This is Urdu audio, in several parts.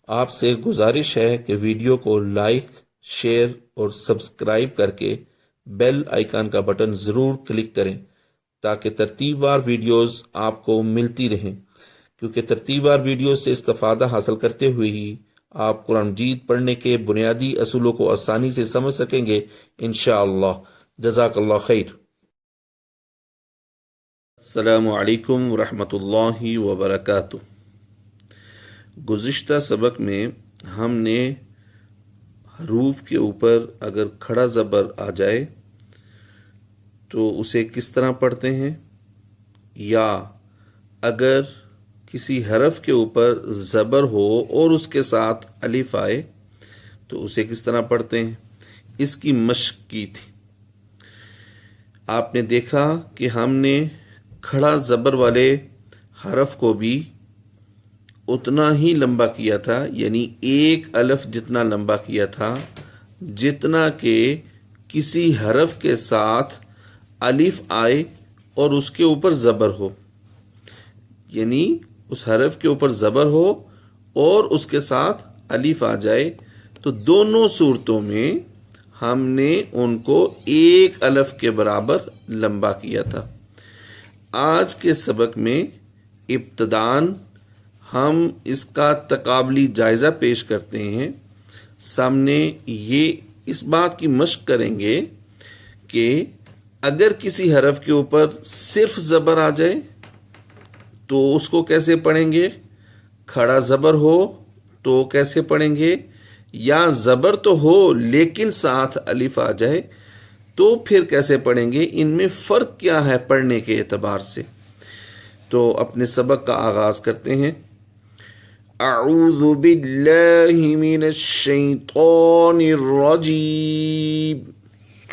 آپ سے گزارش ہے کہ ویڈیو کو لائک، شیئر اور سبسکرائب کر کے بیل آئیکن کا بٹن ضرور کلک کریں تاکہ ترتیب وار ویڈیوز آپ کو ملتی رہیں، کیونکہ ترتیب وار ویڈیوز سے استفادہ حاصل کرتے ہوئے ہی آپ قرآن مجید پڑھنے کے بنیادی اصولوں کو آسانی سے سمجھ سکیں گے انشاءاللہ۔ جزاک اللہ خیر۔ السلام علیکم ورحمۃ اللہ وبرکاتہ۔ گزشتہ سبق میں ہم نے حروف کے اوپر اگر کھڑا زبر آ جائے تو اسے کس طرح پڑھتے ہیں، یا اگر کسی حرف کے اوپر زبر ہو اور اس کے ساتھ الف آئے تو اسے کس طرح پڑھتے ہیں، اس کی مشق کی تھی۔ آپ نے دیکھا کہ ہم نے کھڑا زبر والے حرف کو بھی اتنا ہی لمبا کیا تھا، یعنی ایک الف جتنا لمبا کیا تھا جتنا کہ کسی حرف کے ساتھ الف آئے اور اس کے اوپر زبر ہو، یعنی اس حرف کے اوپر زبر ہو اور اس کے ساتھ الف آ جائے، تو دونوں صورتوں میں ہم نے ان کو ایک الف کے برابر لمبا کیا تھا۔ آج کے سبق میں ابتداً ہم اس کا تقابلی جائزہ پیش کرتے ہیں۔ سامنے یہ اس بات کی مشق کریں گے کہ اگر کسی حرف کے اوپر صرف زبر آ جائے تو اس کو کیسے پڑھیں گے، کھڑا زبر ہو تو کیسے پڑھیں گے، یا زبر تو ہو لیکن ساتھ الف آ جائے تو پھر کیسے پڑھیں گے، ان میں فرق کیا ہے پڑھنے کے اعتبار سے۔ تو اپنے سبق کا آغاز کرتے ہیں۔ اعوذ باللہ من الشیطان الرجیم۔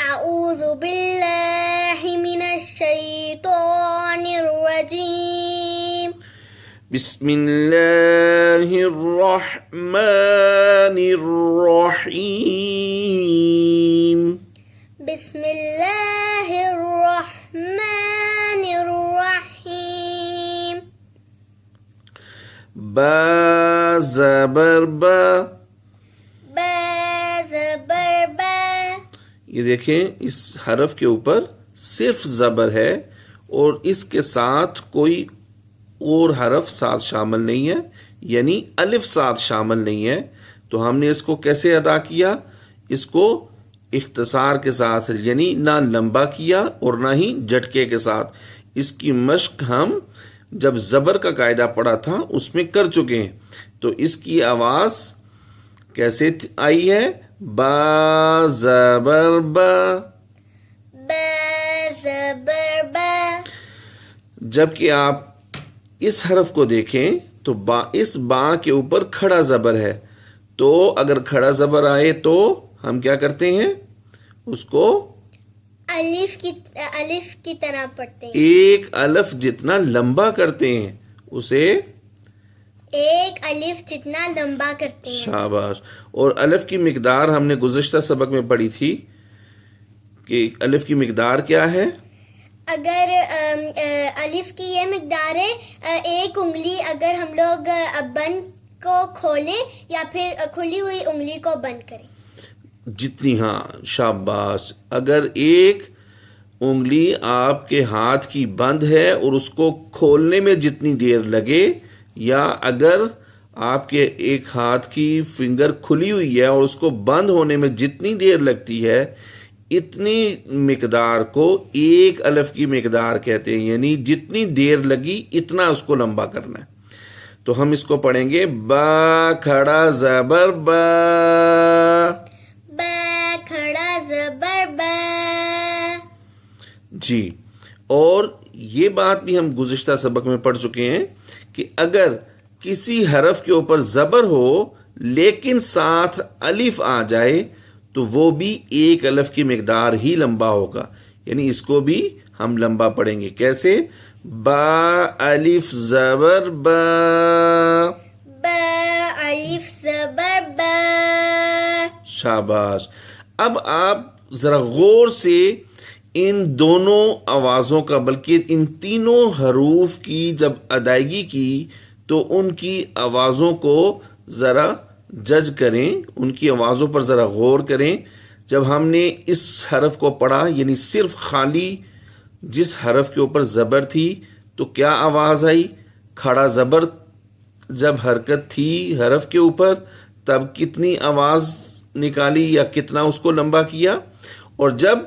اعوذ باللہ من الشیطان الرجیم۔ بسم اللہ الرحمن الرحیم۔ بسم اللہ الرحمن الرحیم۔ با زبر با، با زبر با۔ یہ دیکھیں اس حرف کے اوپر صرف زبر ہے اور اس کے ساتھ کوئی اور حرف ساتھ شامل نہیں ہے، یعنی الف ساتھ شامل نہیں ہے، تو ہم نے اس کو کیسے ادا کیا، اس کو اختصار کے ساتھ، یعنی نہ لمبا کیا اور نہ ہی جھٹکے کے ساتھ۔ اس کی مشق ہم جب زبر کا قاعدہ پڑھا تھا اس میں کر چکے ہیں۔ تو اس کی آواز کیسے آئی ہے، با زبر با، با زبر با۔ جبکہ آپ اس حرف کو دیکھیں تو اس با کے اوپر کھڑا زبر ہے، تو اگر کھڑا زبر آئے تو ہم کیا کرتے ہیں، اس کو الف کی طرح پڑھتے ہیں، ایک الف جتنا لمبا کرتے ہیں، اسے ایک الف جتنا لمبا کرتے ہیں۔ شاباش۔ اور الف کی مقدار ہم نے گزشتہ سبق میں پڑھی تھی کہ الف کی مقدار کیا ہے، اگر الف کی یہ مقدار ہے، ایک انگلی اگر ہم لوگ بند کو کھولیں یا پھر کھلی ہوئی انگلی کو بند کریں، جتنی، ہاں شاباش، اگر ایک انگلی آپ کے ہاتھ کی بند ہے اور اس کو کھولنے میں جتنی دیر لگے، یا اگر آپ کے ایک ہاتھ کی فنگر کھلی ہوئی ہے اور اس کو بند ہونے میں جتنی دیر لگتی ہے، اتنی مقدار کو ایک الف کی مقدار کہتے ہیں، یعنی جتنی دیر لگی اتنا اس کو لمبا کرنا ہے۔ تو ہم اس کو پڑھیں گے، با کھڑا زبر با، با کھڑا زبر با۔ جی۔ اور یہ بات بھی ہم گزشتہ سبق میں پڑھ چکے ہیں کہ اگر کسی حرف کے اوپر زبر ہو لیکن ساتھ الف آ جائے تو وہ بھی ایک الف کی مقدار ہی لمبا ہوگا، یعنی اس کو بھی ہم لمبا پڑھیں گے۔ کیسے، با الف زبر با، با الف زبر با۔ شاباش۔ اب آپ ذرا غور سے ان دونوں آوازوں کا، بلکہ ان تینوں حروف کی جب ادائیگی کی تو ان کی آوازوں کو ذرا جج کریں، ان کی آوازوں پر ذرا غور کریں. جب ہم نے اس حرف کو پڑھا، یعنی صرف خالی جس حرف کے اوپر زبر تھی تو کیا آواز آئی؟ کھڑا زبر جب حرکت تھی حرف کے اوپر تب کتنی آواز نکالی یا کتنا اس کو لمبا کیا، اور جب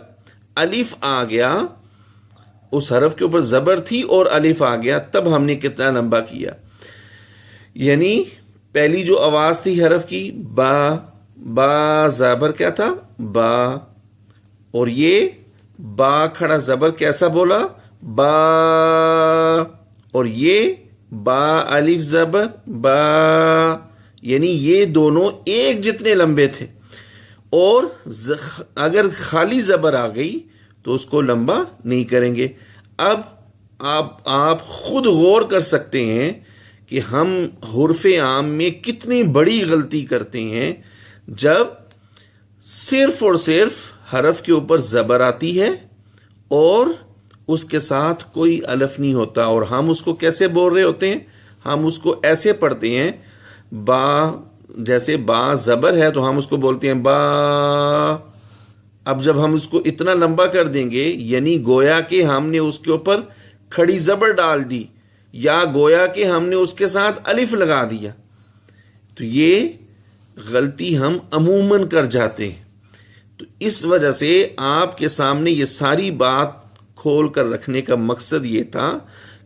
الف آ گیا اس حرف کے اوپر زبر تھی اور الف آ گیا تب ہم نے کتنا لمبا کیا. یعنی پہلی جو آواز تھی حرف کی با، با زبر کیا تھا؟ با، اور یہ با کھڑا زبر کیسا بولا؟ با، اور یہ با الف زبر با، یعنی یہ دونوں ایک جتنے لمبے تھے. اور اگر خالی زبر آ گئی تو اس کو لمبا نہیں کریں گے. اب آپ خود غور کر سکتے ہیں کہ ہم حرف عام میں کتنی بڑی غلطی کرتے ہیں جب صرف اور صرف حرف کے اوپر زبر آتی ہے اور اس کے ساتھ کوئی الف نہیں ہوتا، اور ہم اس کو کیسے بول رہے ہوتے ہیں؟ ہم اس کو ایسے پڑھتے ہیں با، جیسے با زبر ہے تو ہم اس کو بولتے ہیں با. اب جب ہم اس کو اتنا لمبا کر دیں گے یعنی گویا کہ ہم نے اس کے اوپر کھڑی زبر ڈال دی یا گویا کہ ہم نے اس کے ساتھ الف لگا دیا، تو یہ غلطی ہم عموماً کر جاتے ہیں. تو اس وجہ سے آپ کے سامنے یہ ساری بات کھول کر رکھنے کا مقصد یہ تھا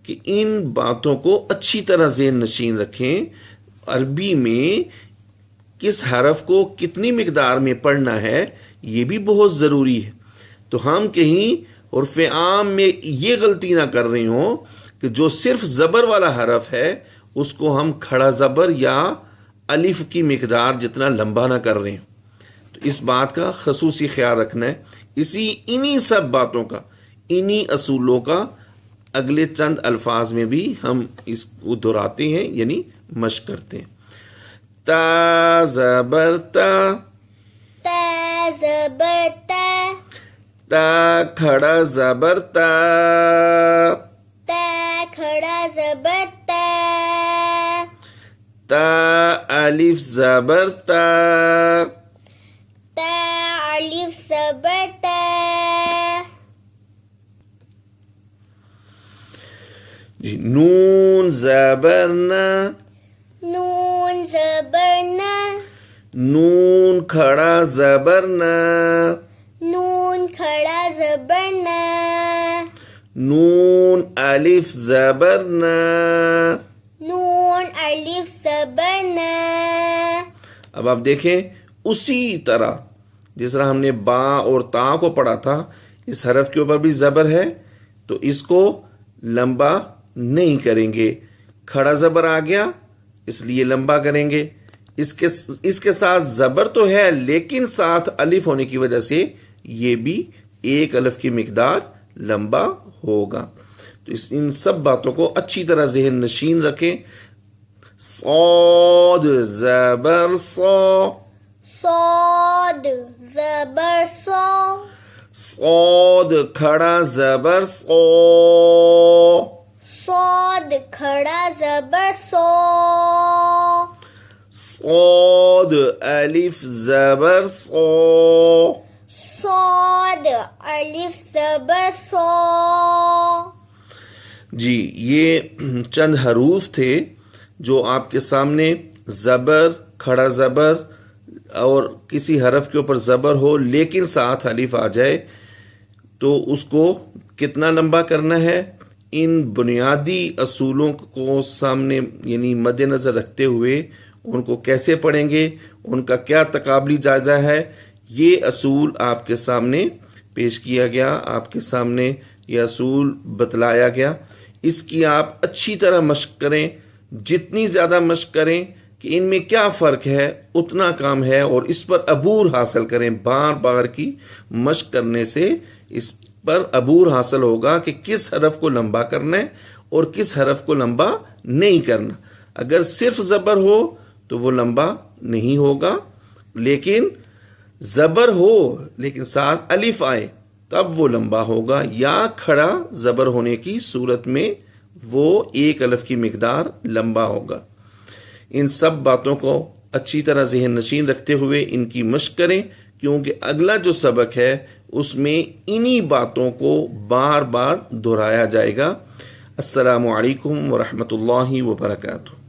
کہ ان باتوں کو اچھی طرح ذہن نشین رکھیں. عربی میں کس حرف کو کتنی مقدار میں پڑھنا ہے یہ بھی بہت ضروری ہے. تو ہم کہیں حرف عام میں یہ غلطی نہ کر رہے ہوں کہ جو صرف زبر والا حرف ہے اس کو ہم کھڑا زبر یا الف کی مقدار جتنا لمبا نہ کر رہے ہیں. تو اس بات کا خصوصی خیال رکھنا ہے. انہی سب باتوں کا، انہی اصولوں کا اگلے چند الفاظ میں بھی ہم اس کو دہراتے ہیں، یعنی مشق کرتے ہیں. تا زبر تا، تا زبر تا، تا کھڑا زبر تا، تا کھڑا زبر تا، تا الف زبر تا، تا الف زبر تا. جی نون زبر نا، نون زبر نا، نون کھڑا زبر نا، نون کھڑا زبر نا، نون الف زبر نا. نون الف زبر نا. اب آپ دیکھیں اسی طرح جس طرح ہم نے با اور تا کو پڑھا تھا، اس حرف کے اوپر بھی زبر ہے تو اس کو لمبا نہیں کریں گے. کھڑا زبر آ گیا اس لیے لمبا کریں گے. اس کے ساتھ زبر تو ہے لیکن ساتھ الف ہونے کی وجہ سے یہ بھی ایک الف کی مقدار لمبا ہوگا. تو ان سب باتوں کو اچھی طرح ذہن نشین رکھیں. صاد زبر صا، صاد زبر صا، صاد کھڑا زبر صا، صاد کھڑا زبر صا، صاد الف زبر صا. صاد الف زبر صا. جی یہ چند حروف تھے جو آپ کے سامنے زبر، کھڑا زبر اور کسی حرف کے اوپر زبر ہو لیکن ساتھ الف آ جائے تو اس کو کتنا لمبا کرنا ہے. ان بنیادی اصولوں کو سامنے یعنی مد نظر رکھتے ہوئے ان کو کیسے پڑھیں گے، ان کا کیا تقابلی جائزہ ہے، یہ اصول آپ کے سامنے پیش کیا گیا، آپ کے سامنے یہ اصول بتلایا گیا. اس کی آپ اچھی طرح مشق کریں. جتنی زیادہ مشق کریں کہ ان میں کیا فرق ہے اتنا کام ہے، اور اس پر عبور حاصل کریں. بار بار کی مشق کرنے سے اس پر عبور حاصل ہوگا کہ کس حرف کو لمبا کرنا ہے اور کس حرف کو لمبا نہیں کرنا. اگر صرف زبر ہو تو وہ لمبا نہیں ہوگا، لیکن زبر ہو لیکن ساتھ الف آئے تب وہ لمبا ہوگا، یا کھڑا زبر ہونے کی صورت میں وہ ایک الف کی مقدار لمبا ہوگا. ان سب باتوں کو اچھی طرح ذہن نشین رکھتے ہوئے ان کی مشق کریں، کیونکہ اگلا جو سبق ہے اس میں انہی باتوں کو بار بار دہرایا جائے گا۔ السلام علیکم ورحمۃ اللہ وبرکاتہ۔